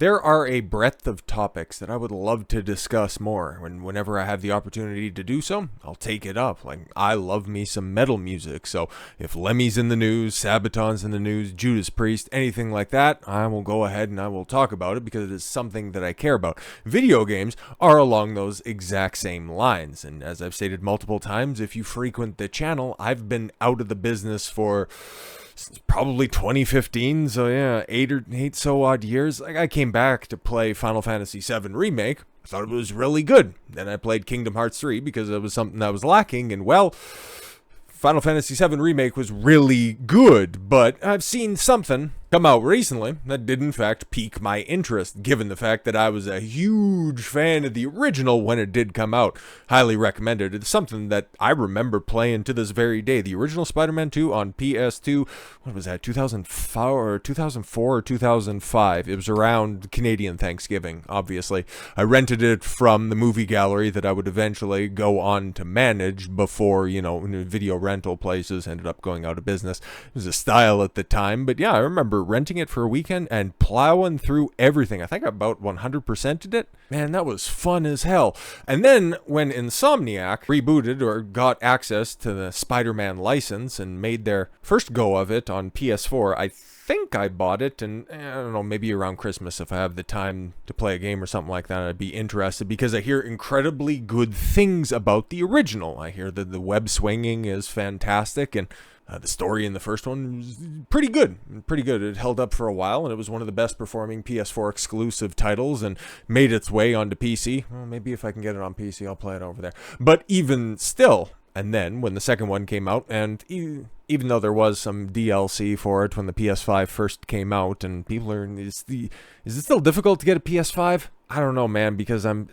There are a breadth of topics that I would love to discuss more, and whenever I have the opportunity to do so, I'll take it up. Like, I love me some metal music, so if Lemmy's in the news, Sabaton's in the news, Judas Priest, anything like that, I will go ahead and I will talk about it because it is something that I care about. Video games are along those exact same lines, and as I've stated multiple times, if you frequent the channel, I've been out of the business for probably 2015, so yeah, eight so odd years. Like, I came back to play Final Fantasy VII Remake. I thought it was really good. Then I played Kingdom Hearts 3 because it was something that was lacking, and well, Final Fantasy VII Remake was really good, but I've seen something come out recently that did in fact pique my interest, given the fact that I was a huge fan of the original when it did come out. Highly recommended. It's something that I remember playing to this very day. The original Spider-Man 2 on PS2, what was that, 2004 or 2005? It was around Canadian Thanksgiving, obviously. I rented it from the movie gallery that I would eventually go on to manage before, video rental places ended up going out of business. It was a style at the time, but yeah, I remember renting it for a weekend and plowing through everything. I think I about 100%ed it. Man, that was fun as hell. And then when Insomniac rebooted or got access to the Spider-Man license and made their first go of it on PS4, I think I bought it, and I don't know, maybe around Christmas if I have the time to play a game or something like that, I'd be interested because I hear incredibly good things about the original. I hear that the web swinging is fantastic, and the story in the first one was pretty good. It held up for a while, and it was one of the best performing PS4 exclusive titles and made its way onto PC. Well, maybe if I can get it on PC, I'll play it over there. But even still, and then when the second one came out, and even though there was some DLC for it when the PS5 first came out, and people are, is it still difficult to get a PS5? I don't know, man, because I'm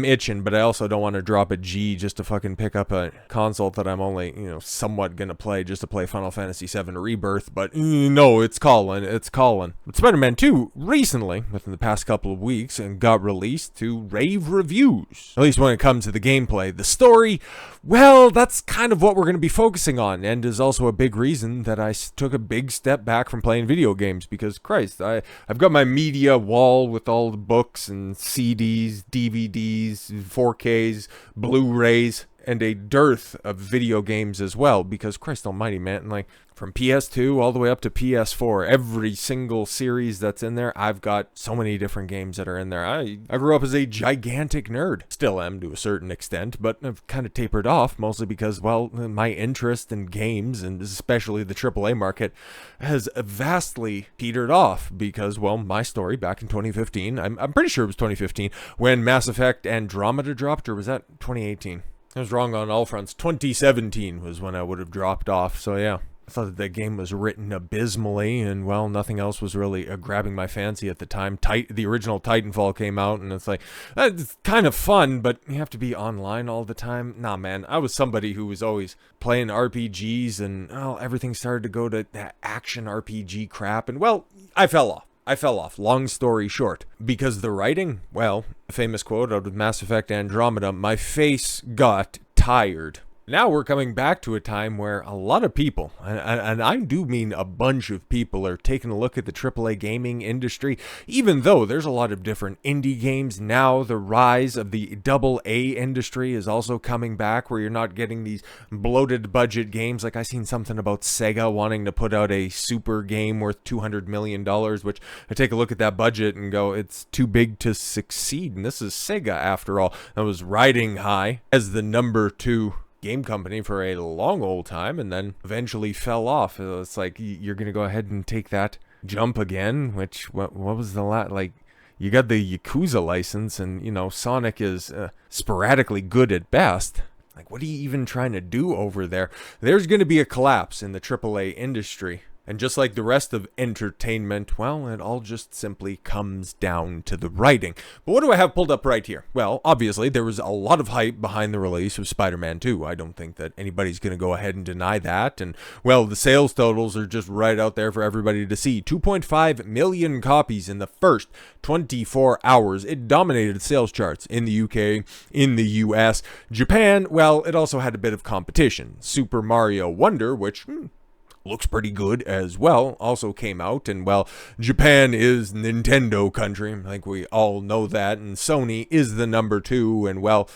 itching, but I also don't want to drop a G just to fucking pick up a console that I'm only, somewhat gonna play just to play Final Fantasy VII Rebirth, but no, it's calling. But Spider-Man 2 recently, within the past couple of weeks, and got released to rave reviews. At least when it comes to the gameplay. The story, well, that's kind of what we're going to be focusing on, and is also a big reason that I took a big step back from playing video games, because Christ, I've got my media wall with all the books and CDs, DVDs, 4Ks, Blu-rays, and a dearth of video games as well, because Christ almighty, man, like, from PS2 all the way up to PS4, every single series that's in there, I've got so many different games that are in there. I grew up as a gigantic nerd. Still am to a certain extent, but I've kind of tapered off, mostly because, well, my interest in games, and especially the AAA market, has vastly petered off because, well, my story back in 2015, I'm pretty sure it was 2015, when Mass Effect Andromeda dropped, or was that 2018? I was wrong on all fronts. 2017 was when I would have dropped off, so yeah. I thought that game was written abysmally, and well, nothing else was really grabbing my fancy at the time. The original Titanfall came out, and it's like, it's kind of fun, but you have to be online all the time. Nah, man, I was somebody who was always playing RPGs, and well, everything started to go to that action RPG crap, and well, I fell off. Long story short. Because the writing, well, a famous quote out of Mass Effect Andromeda, my face got tired. Now we're coming back to a time where a lot of people, and I do mean a bunch of people, are taking a look at the AAA gaming industry, even though there's a lot of different indie games. Now the rise of the AA industry is also coming back, where you're not getting these bloated budget games. Like, I seen something about Sega wanting to put out a super game worth $200 million, which I take a look at that budget and go, it's too big to succeed. And this is Sega, after all. That was riding high as the number 2 game company for a long old time, and then eventually fell off. It's like, you're gonna go ahead and take that jump again, which what was the like, you got the Yakuza license, and Sonic is sporadically good at best. Like, what are you even trying to do over there? There's gonna be a collapse in the AAA industry. And just like the rest of entertainment, well, it all just simply comes down to the writing. But what do I have pulled up right here? Well, obviously, there was a lot of hype behind the release of Spider-Man 2. I don't think that anybody's going to go ahead and deny that. And, well, the sales totals are just right out there for everybody to see. 2.5 million copies in the first 24 hours. It dominated sales charts in the UK, in the US. Japan, well, it also had a bit of competition. Super Mario Wonder, which looks pretty good as well, also came out. And well, Japan is Nintendo country. I think we all know that. And Sony is the number 2. And well,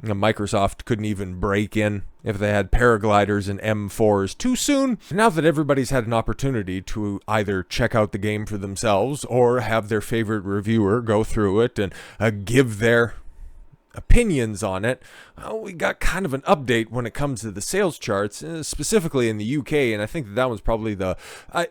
Microsoft couldn't even break in if they had paragliders and M4s too soon. Now that everybody's had an opportunity to either check out the game for themselves or have their favorite reviewer go through it and give their opinions on it, we got kind of an update when it comes to the sales charts, specifically in the UK, and I think that was probably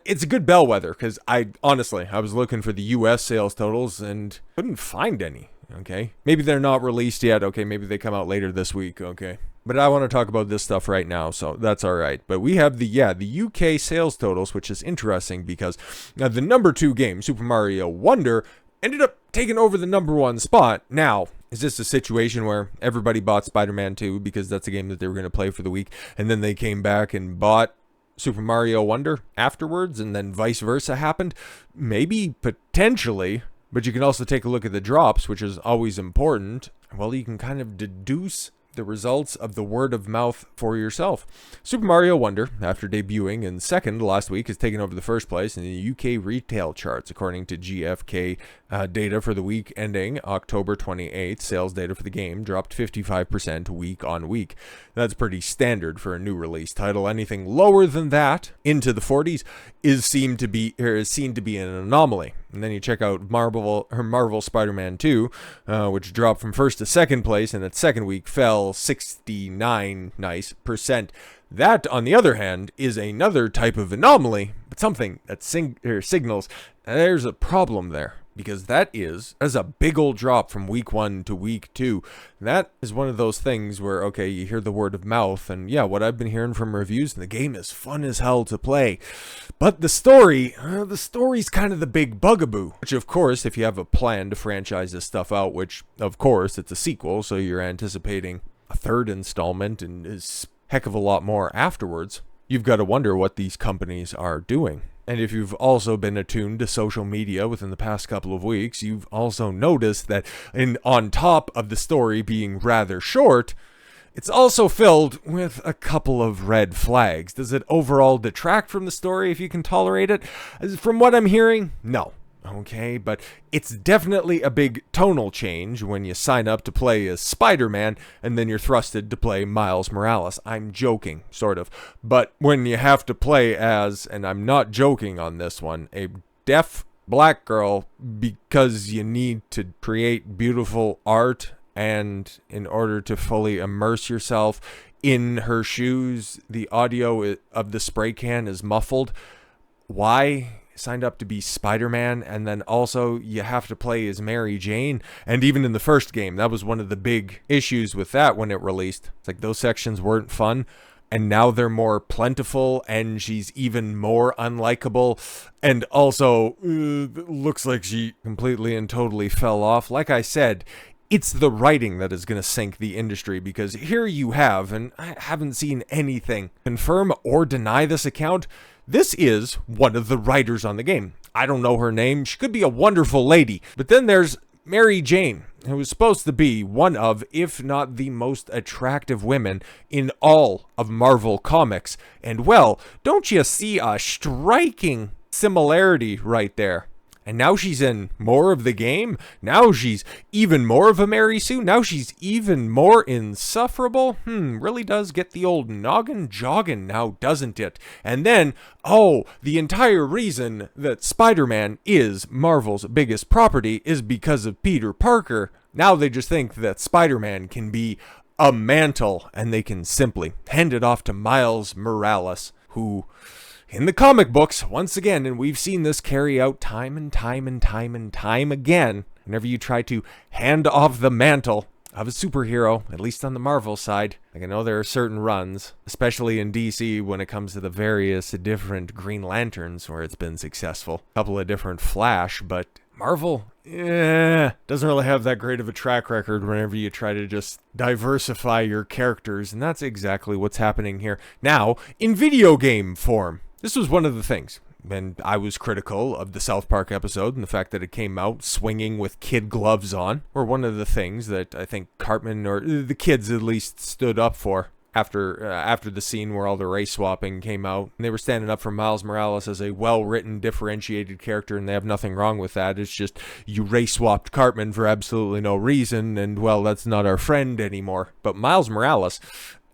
it's a good bellwether, because I was looking for the US sales totals and couldn't find any. Okay, maybe they're not released yet. Okay, maybe they come out later this week. Okay, but I want to talk about this stuff right now, so that's all right. But we have the UK sales totals, which is interesting because the number 2 game, Super Mario Wonder, ended up taking over the number 1 spot. Now, is this a situation where everybody bought Spider-Man 2 because that's a game that they were going to play for the week, and then they came back and bought Super Mario Wonder afterwards, and then vice versa happened? Maybe, potentially. But you can also take a look at the drops, which is always important. Well, you can kind of deduce the results of the word of mouth for yourself. Super Mario Wonder, after debuting in second last week, has taken over the first place in the UK retail charts, according to GfK data for the week ending October 28th. Sales data for the game dropped 55% week on week. That's pretty standard for a new release title. Anything lower than that, into the 40s, is seen to be an anomaly. And then you check out Marvel Spider-Man 2, which dropped from first to second place, and that second week fell 69%. That, on the other hand, is another type of anomaly, but something that signals there's a problem there. Because that's a big old drop from week 1 to week 2. That is one of those things where, okay, you hear the word of mouth, and yeah, what I've been hearing from reviews, and the game is fun as hell to play. But the story's kind of the big bugaboo. Which, of course, if you have a plan to franchise this stuff out, which, of course, it's a sequel, so you're anticipating a third installment and is heck of a lot more afterwards, you've got to wonder what these companies are doing. And if you've also been attuned to social media within the past couple of weeks, you've also noticed that on top of the story being rather short, it's also filled with a couple of red flags. Does it overall detract from the story if you can tolerate it? From what I'm hearing, no. Okay, but it's definitely a big tonal change when you sign up to play as Spider-Man and then you're thrusted to play Miles Morales. I'm joking, sort of. But when you have to play as, and I'm not joking on this one, a deaf black girl because you need to create beautiful art, and in order to fully immerse yourself in her shoes, the audio of the spray can is muffled. Why? Signed up to be Spider-Man, and then also you have to play as Mary Jane. And even in the first game, that was one of the big issues with that when it released. It's like those sections weren't fun, and now they're more plentiful, and she's even more unlikable, and also looks like she completely and totally fell off. Like I said, it's the writing that is going to sink the industry, because here you have, and I haven't seen anything confirm or deny this account, this is one of the writers on the game. I don't know her name. She could be a wonderful lady. But then there's Mary Jane, who is supposed to be one of, if not the most attractive women in all of Marvel Comics. And well, don't you see a striking similarity right there? And now she's in more of the game. Now she's even more of a Mary Sue. Now she's even more insufferable. Really does get the old noggin jogging now, doesn't it? And then, the entire reason that Spider-Man is Marvel's biggest property is because of Peter Parker. Now they just think that Spider-Man can be a mantle, and they can simply hand it off to Miles Morales, who, in the comic books, once again, and we've seen this carry out time and time again, whenever you try to hand off the mantle of a superhero, at least on the Marvel side. Like, I know there are certain runs, especially in DC, when it comes to the various different Green Lanterns where it's been successful. A couple of different Flash, but Marvel, doesn't really have that great of a track record whenever you try to just diversify your characters, and that's exactly what's happening here now in video game form. This was one of the things, and I was critical of the South Park episode and the fact that it came out swinging with kid gloves on, or one of the things that I think Cartman, or the kids at least, stood up for. after the scene where all the race swapping came out, and they were standing up for Miles Morales as a well-written, differentiated character, and they have nothing wrong with that. It's just you race swapped Cartman for absolutely no reason, and well, that's not our friend anymore. But Miles Morales,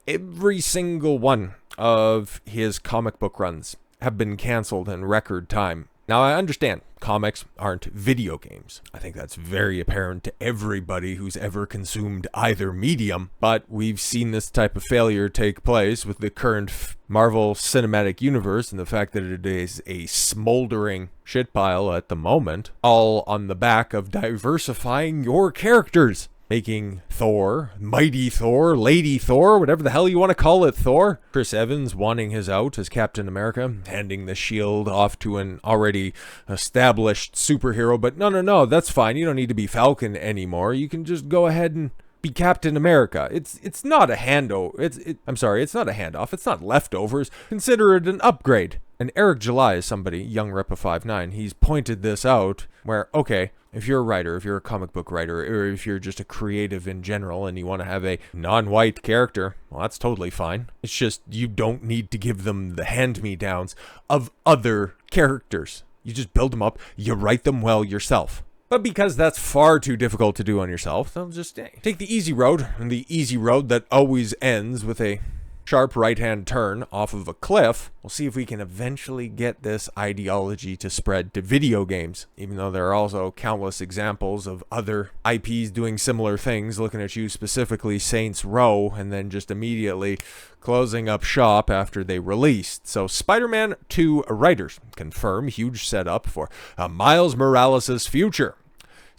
every single one of his comic book runs have been canceled in record time. Now, I understand comics aren't video games. I think that's very apparent to everybody who's ever consumed either medium, but we've seen this type of failure take place with the current Marvel Cinematic Universe and the fact that it is a smoldering shitpile at the moment, all on the back of diversifying your characters. Making Thor, Mighty Thor, Lady Thor, whatever the hell you want to call it, Thor. Chris Evans wanting his out as Captain America, handing the shield off to an already established superhero. But no, that's fine. You don't need to be Falcon anymore. You can just go ahead and be Captain America. It's not a handover. I'm sorry, it's not a handoff. It's not leftovers. Consider it an upgrade. And Eric July is somebody, young rep of 5'9", he's pointed this out where, okay, if you're a writer, if you're a comic book writer, or if you're just a creative in general and you want to have a non-white character, well, that's totally fine. It's just you don't need to give them the hand-me-downs of other characters. You just build them up, you write them well yourself. But because that's far too difficult to do on yourself, they'll just take the easy road, and the easy road that always ends with a sharp right-hand turn off of a cliff. We'll see if we can eventually get this ideology to spread to video games, even though there are also countless examples of other IPs doing similar things, looking at you specifically, Saints Row, and then just immediately closing up shop after they released. So Spider-Man 2 writers confirm huge setup for Miles Morales' future.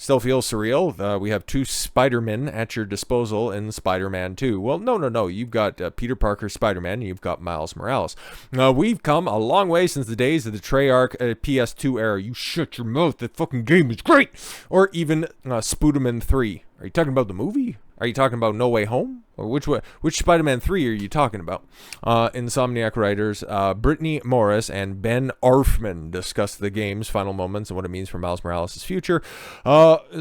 Still feels surreal. We have two Spider-Men at your disposal in Spider-Man 2. Well, no. You've got Peter Parker Spider-Man, and you've got Miles Morales. We've come a long way since the days of the Treyarch PS2 era. You shut your mouth. That fucking game is great. Or even Spider-Man 3. Are you talking about the movie? Are you talking about No Way Home? Or which Spider-Man 3 are you talking about? Insomniac writers Brittany Morris and Ben Arfman discuss the game's final moments and what it means for Miles Morales' future.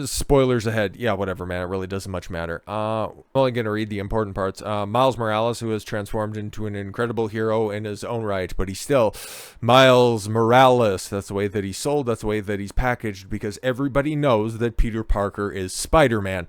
Spoilers ahead. Yeah, whatever, man. It really doesn't much matter. I'm only going to read the important parts. Miles Morales, who has transformed into an incredible hero in his own right, but he's still Miles Morales. That's the way that he's sold. That's the way that he's packaged, because everybody knows that Peter Parker is Spider-Man.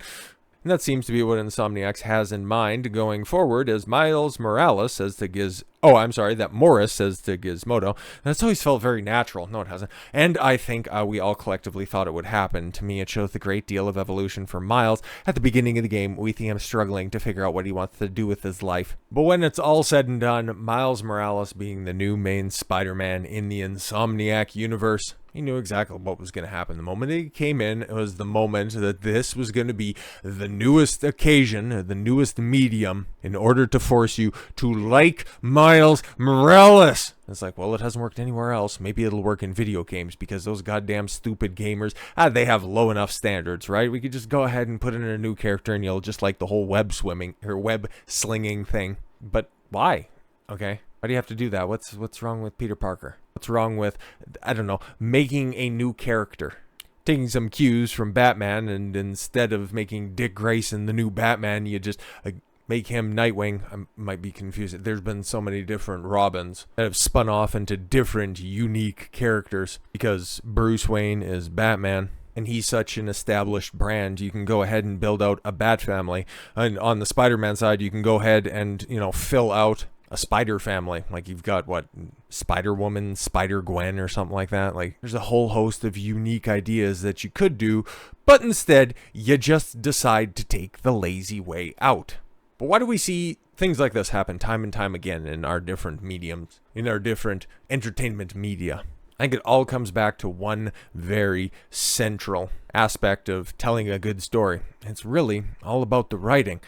And that seems to be what Insomniac has in mind going forward, as Miles Morales says to that Morris says to Gizmodo. And that's always felt very natural. No, it hasn't. And I think we all collectively thought it would happen. To me, it shows a great deal of evolution for Miles. At the beginning of the game, we see him struggling to figure out what he wants to do with his life. But when it's all said and done, Miles Morales being the new main Spider-Man in the Insomniac universe, he knew exactly what was going to happen. The moment he came in, it was the moment that this was going to be the newest occasion, the newest medium, in order to force you to like Miles Morales. It's like, well, it hasn't worked anywhere else. Maybe it'll work in video games, because those goddamn stupid gamers, they have low enough standards, right? We could just go ahead and put in a new character and you'll just like the whole web slinging thing. But why? Okay. Why do you have to do that? What's wrong with Peter Parker? What's wrong with, I don't know, making a new character? Taking some cues from Batman, and instead of making Dick Grayson the new Batman, you just make him Nightwing. I might be confused. There's been so many different Robins that have spun off into different unique characters, because Bruce Wayne is Batman. And he's such an established brand, you can go ahead and build out a Bat family. And on the Spider-Man side, you can go ahead and, fill out a Spider family. Like, you've got, Spider-Woman, Spider-Gwen, or something like that. Like, there's a whole host of unique ideas that you could do, but instead, you just decide to take the lazy way out. But why do we see things like this happen time and time again in our different mediums, in our different entertainment media? I think it all comes back to one very central aspect of telling a good story. It's really all about the writing.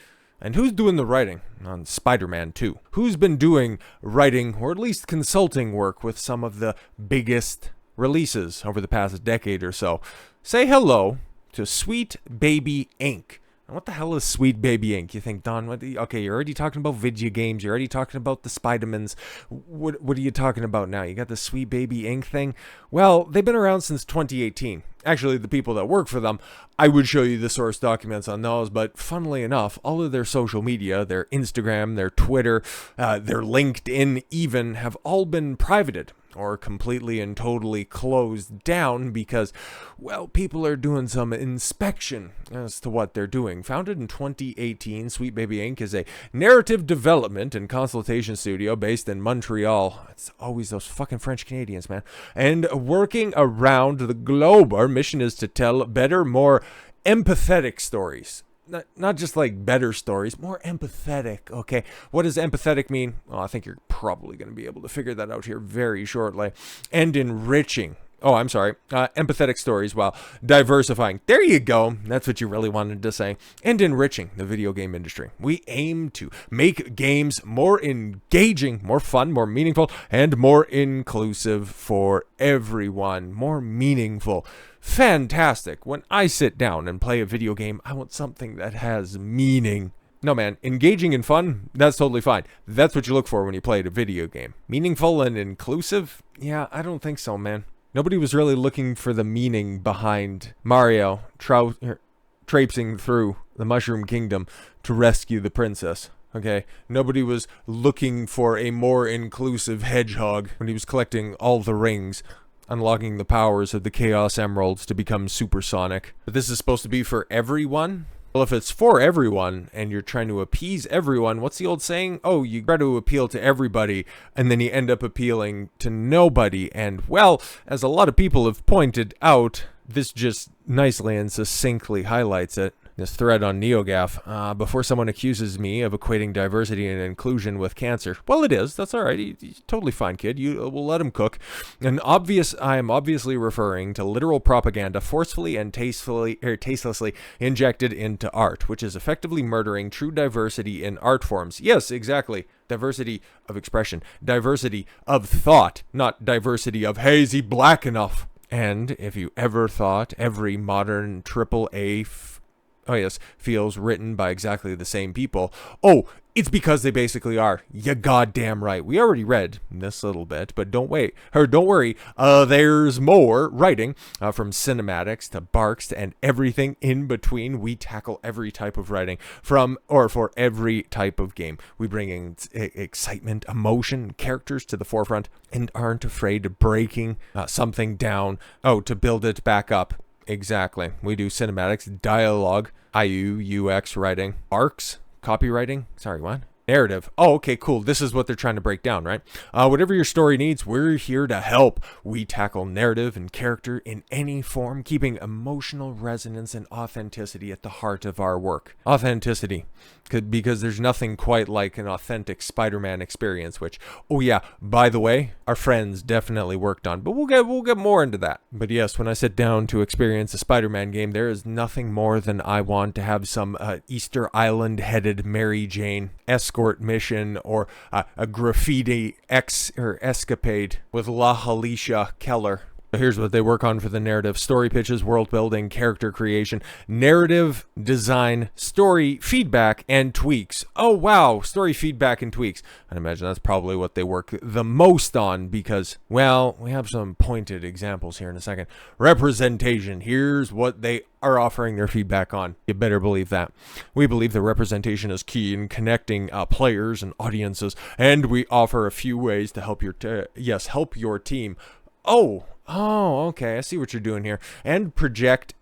And who's doing the writing on Spider-Man 2? Who's been doing writing, or at least consulting work, with some of the biggest releases over the past decade or so? Say hello to Sweet Baby Inc. What the hell is Sweet Baby Ink? You think, Don, okay, you're already talking about video games. You're already talking about the Spidermans. What are you talking about now? You got the Sweet Baby Ink thing? Well, they've been around since 2018. Actually, the people that work for them, I would show you the source documents on those, but funnily enough, all of their social media, their Instagram, their Twitter, their LinkedIn even, have all been privated or completely and totally closed down because, well, people are doing some inspection as to what they're doing. Founded in 2018, Sweet Baby Inc. is a narrative development and consultation studio based in Montreal. It's always those fucking French Canadians, man. And working around the globe, our mission is to tell better, more empathetic stories. Not just like better stories, more empathetic, okay? What does empathetic mean? Well, I think you're probably going to be able to figure that out here very shortly. And enriching. Oh, I'm sorry. Empathetic stories while diversifying. There you go. That's what you really wanted to say. And enriching the video game industry. We aim to make games more engaging, more fun, more meaningful, and more inclusive for everyone. More meaningful. Fantastic. When I sit down and play a video game, I want something that has meaning. No, man, engaging and fun, that's totally fine. That's what you look for when you play a video game. Meaningful and inclusive? Yeah, I don't think so, man. Nobody was really looking for the meaning behind Mario traipsing through the Mushroom Kingdom to rescue the princess. Okay, nobody was looking for a more inclusive hedgehog when he was collecting all the rings, unlocking the powers of the Chaos Emeralds to become supersonic. But this is supposed to be for everyone? Well, if it's for everyone and you're trying to appease everyone, what's the old saying? Oh, you try to appeal to everybody and then you end up appealing to nobody. And, well, as a lot of people have pointed out, this just nicely and succinctly highlights it. This thread on NeoGAF, before someone accuses me of equating diversity and inclusion with cancer. Well, it is. That's all right. He's totally fine, kid. We'll let him cook. I am obviously referring to literal propaganda forcefully and tastelessly injected into art, which is effectively murdering true diversity in art forms. Yes, exactly. Diversity of expression. Diversity of thought, not diversity of, hey, is he black enough? And if you ever thought every modern AAA feels written by exactly the same people. Oh, it's because they basically are. You goddamn right. We already read this little bit, but don't worry. There's more writing from cinematics to barks and everything in between. We tackle every type of writing for every type of game. We bring in excitement, emotion, characters to the forefront, and aren't afraid of breaking something down. To build it back up. Exactly. We do cinematics, dialogue, UX writing, arcs, copywriting. Sorry, what? Narrative. Oh, okay, cool. This is what they're trying to break down, right? Whatever your story needs, we're here to help. We tackle narrative and character in any form, keeping emotional resonance and authenticity at the heart of our work. Authenticity. Because there's nothing quite like an authentic Spider-Man experience, which, oh yeah, by the way, our friends definitely worked on, but we'll get more into that. But yes, when I sit down to experience a Spider-Man game, there is nothing more than I want to have some Easter Island-headed Mary Jane escort mission or a graffiti escapade with La Alicia Keller. Here's what they work on for the narrative: story pitches, world building, character creation, narrative design, story feedback, and tweaks. Oh, wow. Story feedback and tweaks. I imagine that's probably what they work the most on because, well, we have some pointed examples here in a second. Representation. Here's what they are offering their feedback on. You better believe that. We believe that representation is key in connecting players and audiences, and we offer a few ways to help your team. Oh, okay. I see what you're doing here. And project.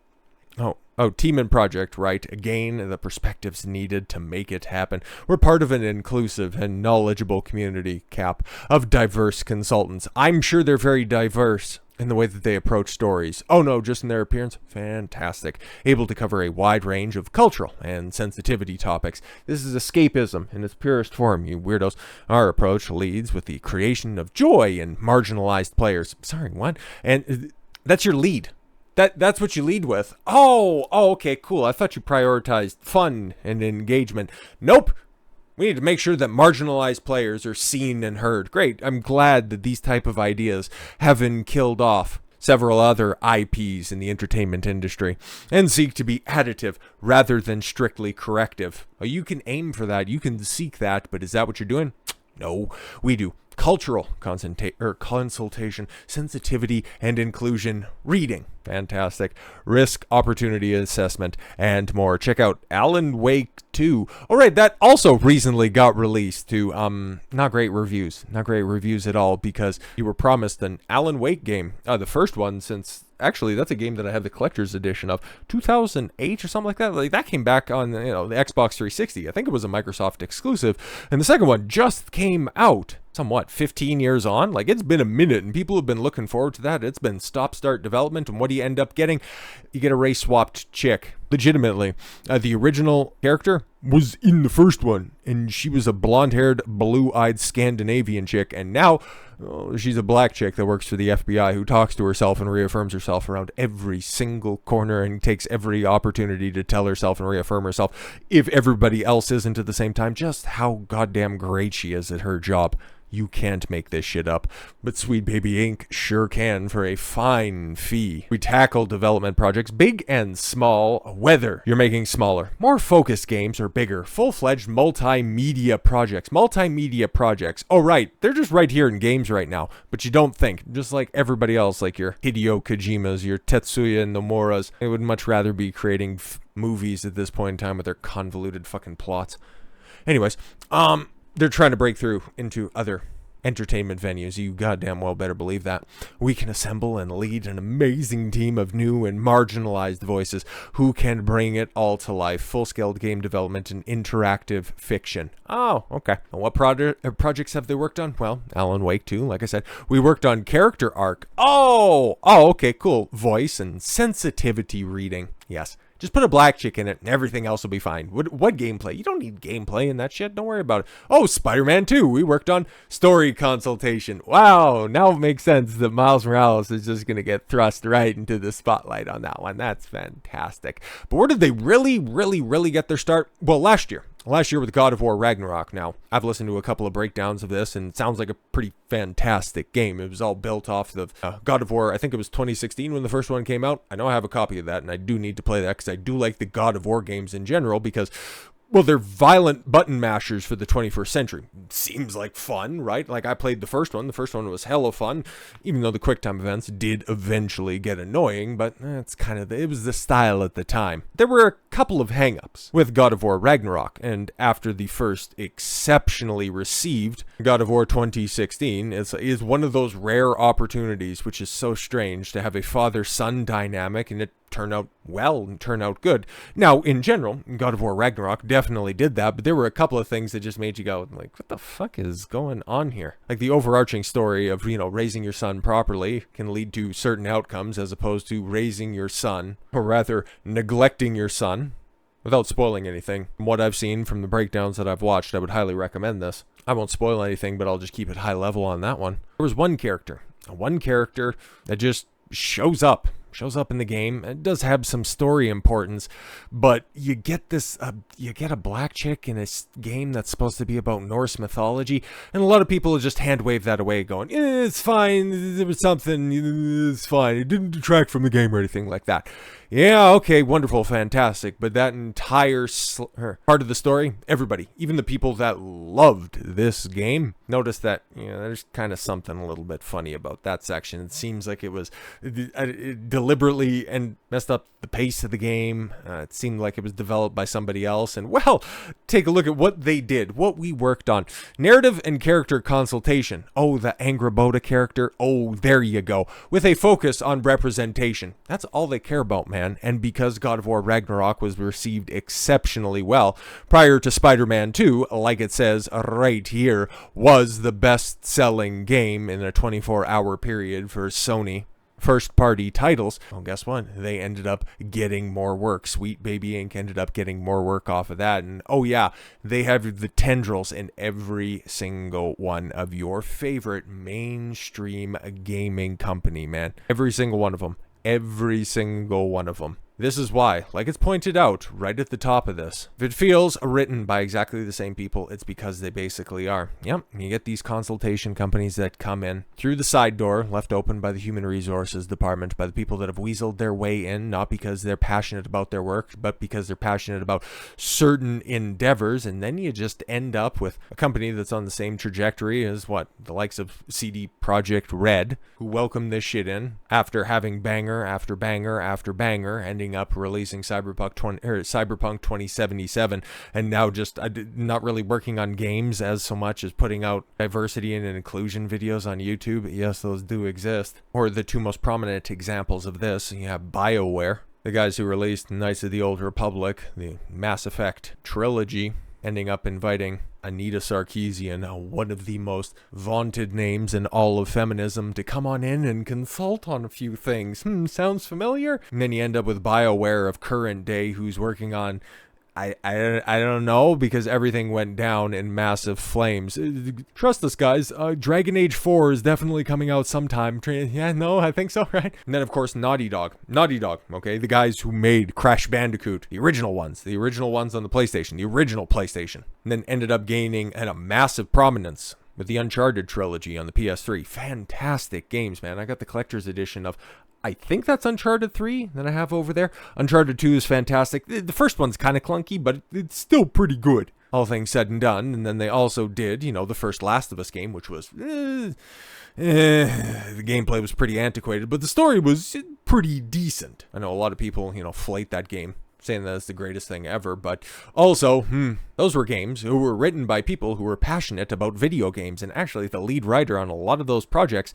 Team and project, right? Again, the perspectives needed to make it happen. We're part of an inclusive and knowledgeable community, Cap, of diverse consultants. I'm sure they're very diverse in the way that they approach stories. Oh no, just in their appearance? Fantastic. Able to cover a wide range of cultural and sensitivity topics. This is escapism in its purest form, you weirdos. Our approach leads with the creation of joy in marginalized players. Sorry, what? And that's your lead. That's what you lead with. Oh, okay, cool. I thought you prioritized fun and engagement. Nope. We need to make sure that marginalized players are seen and heard. Great. I'm glad that these type of ideas have been killed off. several other IPs in the entertainment industry, and seek to be additive rather than strictly corrective. You can aim for that, you can seek that, but is that what you're doing? No, we do cultural consultation, sensitivity and inclusion reading. Fantastic. Risk opportunity assessment and more. Check out Alan Wake 2. All right, that also recently got released to not great reviews. Not great reviews at all, because you were promised an Alan Wake game. The first one since, actually, that's a game that I have the collector's edition of, 2008 or something like that. Like, that came back on, the Xbox 360. I think it was a Microsoft exclusive. And the second one just came out somewhat 15 years on. Like, it's been a minute and people have been looking forward to that. It's been stop-start development, and what do you end up getting? You get a race-swapped chick. Legitimately, the original character was in the first one, and she was a blonde-haired, blue-eyed Scandinavian chick, and now she's a black chick that works for the FBI who talks to herself and reaffirms herself around every single corner and takes every opportunity to tell herself and reaffirm herself, if everybody else isn't at the same time, just how goddamn great she is at her job. You can't make this shit up, but Sweet Baby Inc. sure can for a fine fee. We tackle development projects, big and small, whether you're making smaller, more focused games or bigger, full-fledged multimedia projects. Oh right, they're just right here in games right now, but you don't think, just like everybody else, like your Hideo Kojimas, your Tetsuya Nomura's, they would much rather be creating movies at this point in time with their convoluted fucking plots. Anyways, they're trying to break through into other entertainment venues. You goddamn well better believe that. We can assemble and lead an amazing team of new and marginalized voices who can bring it all to life. Full-scale game development and interactive fiction. Oh, okay. And what projects have they worked on? Well, Alan Wake 2, like I said. We worked on character arc. Oh, okay, cool. Voice and sensitivity reading. Yes. Just put a black chick in it and everything else will be fine. What gameplay? You don't need gameplay in that shit. Don't worry about it. Oh, Spider-Man 2. We worked on story consultation. Wow. Now it makes sense that Miles Morales is just going to get thrust right into the spotlight on that one. That's fantastic. But where did they really get their start? Well, last year. Last year with God of War Ragnarok. Now, I've listened to a couple of breakdowns of this, and it sounds like a pretty fantastic game. It was all built off of God of War, I think it was 2016 when the first one came out. I know I have a copy of that, and I do need to play that, because I do like the God of War games in general, because, well, they're violent button mashers for the 21st century. Seems like fun, right? Like, I played the first one. The first one was hella fun, even though the QuickTime events did eventually get annoying, but it was the style at the time. There were a couple of hang-ups with God of War Ragnarok, and after the first exceptionally received God of War 2016, is one of those rare opportunities, which is so strange, to have a father-son dynamic, and it turn out well and turn out good. Now, in general, God of War Ragnarok definitely did that, but there were a couple of things that just made you go, like, what the fuck is going on here? Like, the overarching story of, raising your son properly can lead to certain outcomes, as opposed to raising your son, or rather, neglecting your son. Without spoiling anything, from what I've seen from the breakdowns that I've watched, I would highly recommend this. I won't spoil anything, but I'll just keep it high level on that one. There was one character that just shows up in the game. It does have some story importance, but you get a black chick in a game that's supposed to be about Norse mythology, and a lot of people just hand wave that away, going, it's fine, there was something, it's fine, it didn't detract from the game or anything like that. Yeah, okay, wonderful, fantastic, but that entire part of the story, everybody, even the people that loved this game, noticed that, there's kind of something a little bit funny about that section. It seems like it was deliberately and messed up the pace of the game. It seemed like it was developed by somebody else, and well, take a look at what they did, what we worked on. Narrative and character consultation. Oh, the Angrboda character. Oh, there you go. With a focus on representation. That's all they care about, man. And because God of War Ragnarok was received exceptionally well, prior to Spider-Man 2, like it says right here, was the best-selling game in a 24-hour period for Sony first-party titles. Well, guess what? They ended up getting more work. Sweet Baby Inc. ended up getting more work off of that. And oh yeah, they have the tendrils in every single one of your favorite mainstream gaming company, man. Every single one of them. Every single one of them. This is why, like it's pointed out right at the top of this, if it feels written by exactly the same people, it's because they basically are. Yep, you get these consultation companies that come in through the side door, left open by the human resources department, by the people that have weaseled their way in, not because they're passionate about their work, but because they're passionate about certain endeavors, and then you just end up with a company that's on the same trajectory as the likes of CD Projekt Red, who welcomed this shit in after having banger after banger after banger, ending up releasing Cyberpunk 2077, and now just not really working on games as so much as putting out diversity and inclusion videos on YouTube. Yes, those do exist. Or the two most prominent examples of this, you have BioWare, the guys who released Knights of the Old Republic, the Mass Effect trilogy, ending up inviting Anita Sarkeesian, one of the most vaunted names in all of feminism, to come on in and consult on a few things. Sounds familiar? And then you end up with BioWare of current day, who's working on I don't know, because everything went down in massive flames. Trust us, guys. Dragon Age 4 is definitely coming out sometime. Yeah, no, I think so, right? And then, of course, Naughty Dog, okay? The guys who made Crash Bandicoot, the original ones on the PlayStation, the original PlayStation. And then ended up gaining a massive prominence with the Uncharted trilogy on the PS3. Fantastic games, man. I got the collector's edition of, I think that's Uncharted 3 that I have over there. Uncharted 2 is fantastic. The first one's kind of clunky, but it's still pretty good, all things said and done. And then they also did, the first Last of Us game, which was, the gameplay was pretty antiquated, but the story was pretty decent. I know a lot of people, flate that game, saying that it's the greatest thing ever, but also, those were games who were written by people who were passionate about video games, and actually the lead writer on a lot of those projects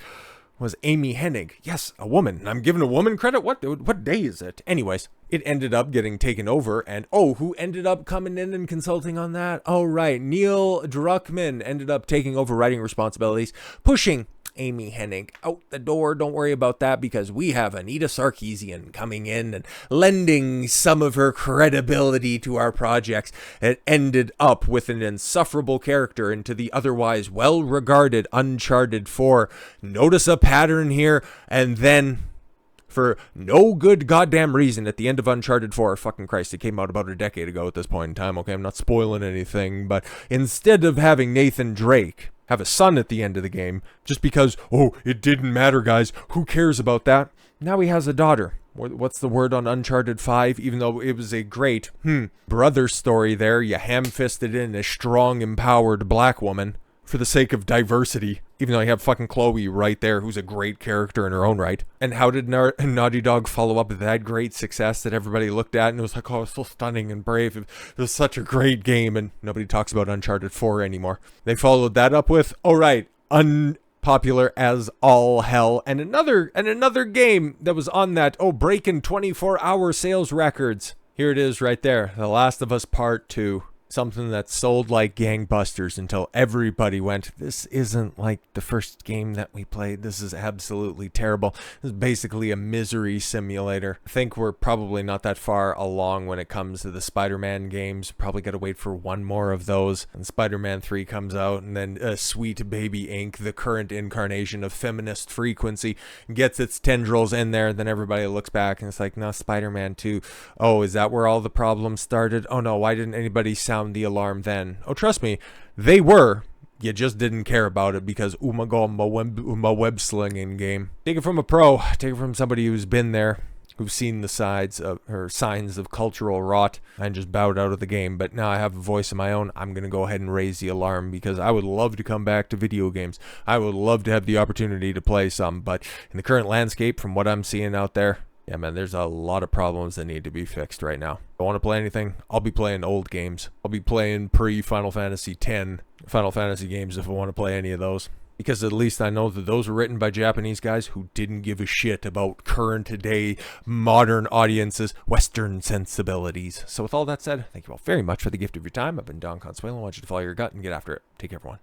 was Amy Hennig. Yes, a woman. I'm giving a woman credit? What day is it? Anyways, it ended up getting taken over, and who ended up coming in and consulting on that? Oh, right, Neil Druckmann ended up taking over writing responsibilities, pushing Amy Hennig out the door. Don't worry about that, because we have Anita Sarkeesian coming in and lending some of her credibility to our projects. It ended up with an insufferable character into the otherwise well-regarded Uncharted 4. Notice a pattern here, and then, for no good goddamn reason, at the end of Uncharted 4, fucking Christ, it came out about a decade ago at this point in time, okay, I'm not spoiling anything, but instead of having Nathan Drake have a son at the end of the game, just because, it didn't matter, guys, who cares about that? Now he has a daughter. What's the word on Uncharted 5? Even though it was a great, brother story there, you ham-fisted in a strong, empowered black woman for the sake of diversity, even though you have fucking Chloe right there, who's a great character in her own right. And how did Naughty Dog follow up with that great success that everybody looked at and it was like, it's so stunning and brave. It was such a great game, and nobody talks about Uncharted 4 anymore. They followed that up with, unpopular as all hell, and another game that was on that, breaking 24-hour sales records. Here it is right there, The Last of Us Part 2. Something that sold like gangbusters until everybody went, this isn't like the first game that we played. This is absolutely terrible. This is basically a misery simulator. I think we're probably not that far along when it comes to the Spider-Man games. Probably got to wait for one more of those. And Spider-Man 3 comes out, and then Sweet Baby Inc., the current incarnation of feminist frequency, gets its tendrils in there. Then everybody looks back and it's like, no, Spider-Man 2. Oh, is that where all the problems started? Oh no, why didn't anybody sound the alarm then? Trust me, they were. You just didn't care about it because my web slinging game. Take it from a pro. Take it from somebody who's been there, who's seen the signs of cultural rot, and just bowed out of the game. But now I have a voice of my own. I'm gonna go ahead and raise the alarm because I would love to come back to video games. I would love to have the opportunity to play some, but in the current landscape, from what I'm seeing out there, yeah, man, there's a lot of problems that need to be fixed right now. If I want to play anything, I'll be playing old games. I'll be playing pre-Final Fantasy X Final Fantasy games if I want to play any of those. Because at least I know that those were written by Japanese guys who didn't give a shit about current day modern audiences' Western sensibilities. So with all that said, thank you all very much for the gift of your time. I've been Don Consuelo. I want you to follow your gut and get after it. Take care, everyone.